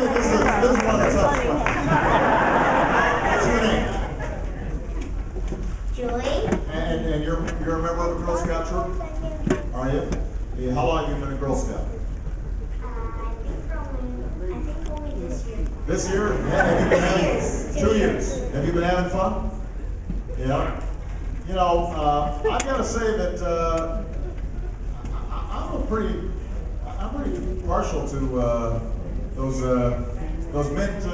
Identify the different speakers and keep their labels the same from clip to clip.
Speaker 1: this is one of the toughest questions. What's your name?
Speaker 2: Julie.
Speaker 1: And you're a member of a Girl Scout troop? Are you? Yeah, how long have you been a Girl Scout?
Speaker 2: I think only this year.
Speaker 1: This year? Yeah, have you been having 2 years? Have you been having fun? Yeah. You know, I've got to say that I'm pretty partial to those mint.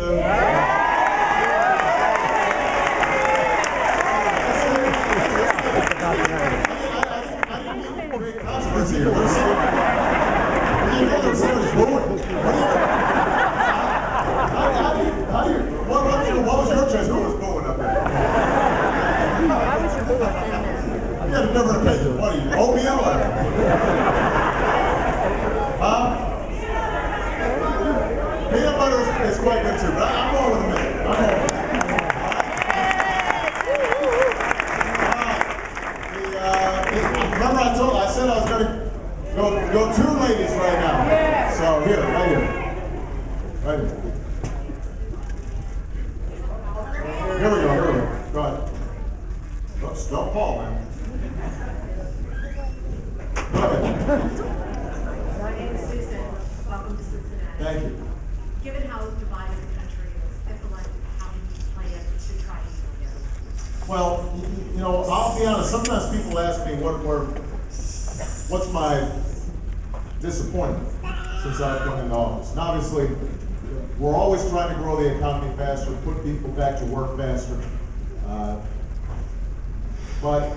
Speaker 1: I didn't mean great controversy here. What was your choice? Who was booing up there?
Speaker 3: Why was your boo up in there?
Speaker 1: You have a different opinion. What are you, oatmeal or? Peanut butter is quite good too, but I'm going with a mint. I'm going with a mint. Remember I said I was going to go 2 ladies right now. So here, right here. Right here. Here we go. Go ahead. Oops, don't fall, man. Go ahead.
Speaker 4: My name is Susan. Welcome to Cincinnati.
Speaker 1: Thank you.
Speaker 4: Given how divided the country is, if elected, how do you plan to try to do this?
Speaker 1: Well, you know, I'll be honest. Sometimes people ask me what's my disappointment since I've been in office. And obviously, we're always trying to grow the economy faster, put people back to work faster. But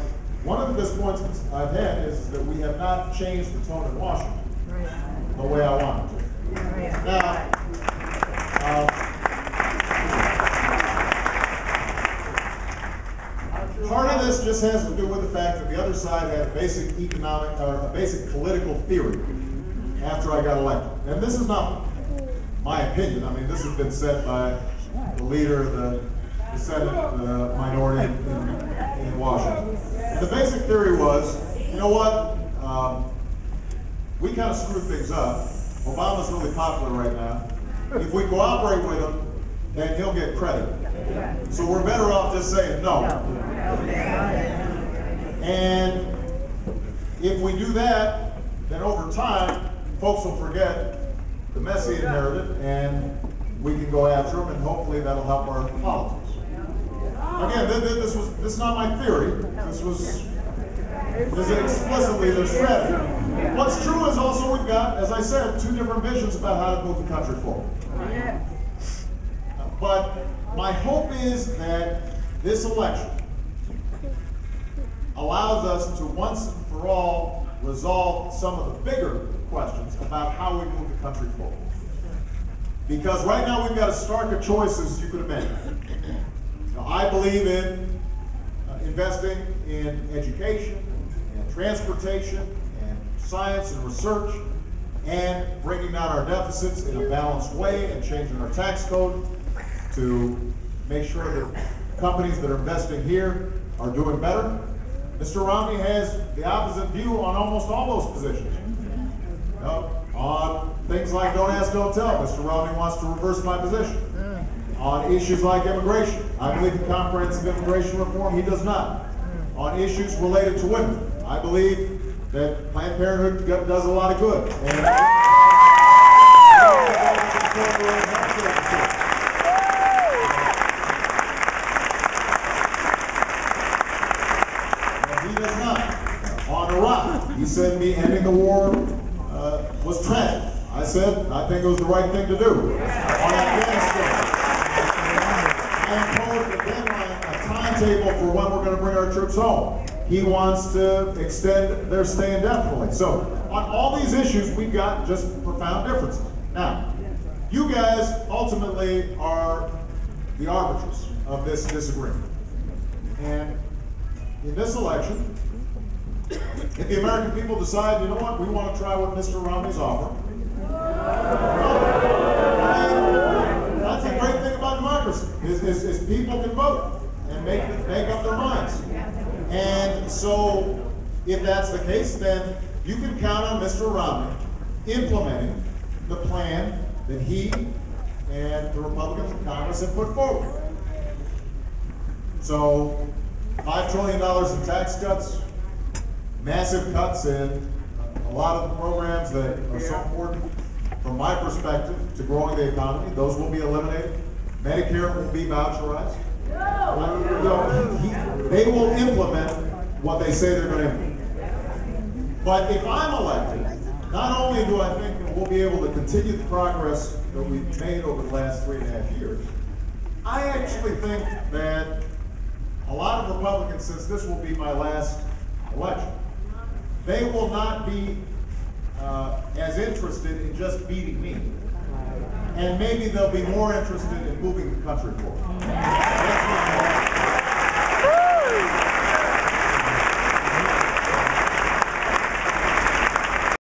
Speaker 1: one of the disappointments I've had is that we have not changed the tone in Washington the way I want it to. Now, part of this just has to do with the fact that the other side had a basic economic or a basic political theory after I got elected. And this is not my opinion. I mean, this has been said by the leader of the Senate minority in Washington. And the basic theory was, you know what? We kind of screwed things up. Obama's really popular right now. If we cooperate with him, then he'll get credit. So we're better off just saying no. And if we do that, then over time, folks will forget the mess he inherited, and we can go after him, and hopefully that'll help our politics. Again, this is not my theory. This is explicitly their strategy. What's true is also we've got, as I said, 2 different visions about how to move the country forward. But my hope is that this election allows us to once and for all resolve some of the bigger questions about how we move the country forward. Because right now we've got as stark a choice as you could imagine. Now, I believe in investing in education and transportation and science and research and bringing down our deficits in a balanced way and changing our tax code to make sure that companies that are investing here are doing better. Mr. Romney has the opposite view on almost all those positions. You know, on things like don't ask, don't tell, Mr. Romney wants to reverse my position. On issues like immigration, I believe in comprehensive immigration reform, he does not. On issues related to women, I believe that Planned Parenthood does a lot of good. And he does not. On Iraq, he said me ending the war was tragic. I said I think it was the right thing to do. On Afghanistan, I imposed a deadline, a timetable for when we're going to bring our troops home. He wants to extend their stay indefinitely. So on all these issues, we've got just profound differences. Now, you guys ultimately are the arbiters of this disagreement. And in this election, if the American people decide, you know what, we want to try what Mr. Romney's offering, that's a great thing about democracy, is people can vote and make up their minds. And so, if that's the case, then you can count on Mr. Romney implementing the plan that he and the Republicans in Congress have put forward. So, $5 trillion in tax cuts, massive cuts in a lot of the programs that are so important, from my perspective, to growing the economy. Those will be eliminated. Medicare will be voucherized. They will implement what they say they're going to implement. But if I'm elected, not only do I think that we'll be able to continue the progress that we've made over the last 3.5 years, I actually think that a lot of Republicans, since this will be my last election, they will not be as interested in just beating me. And maybe they'll be more interested in moving the country forward. That's my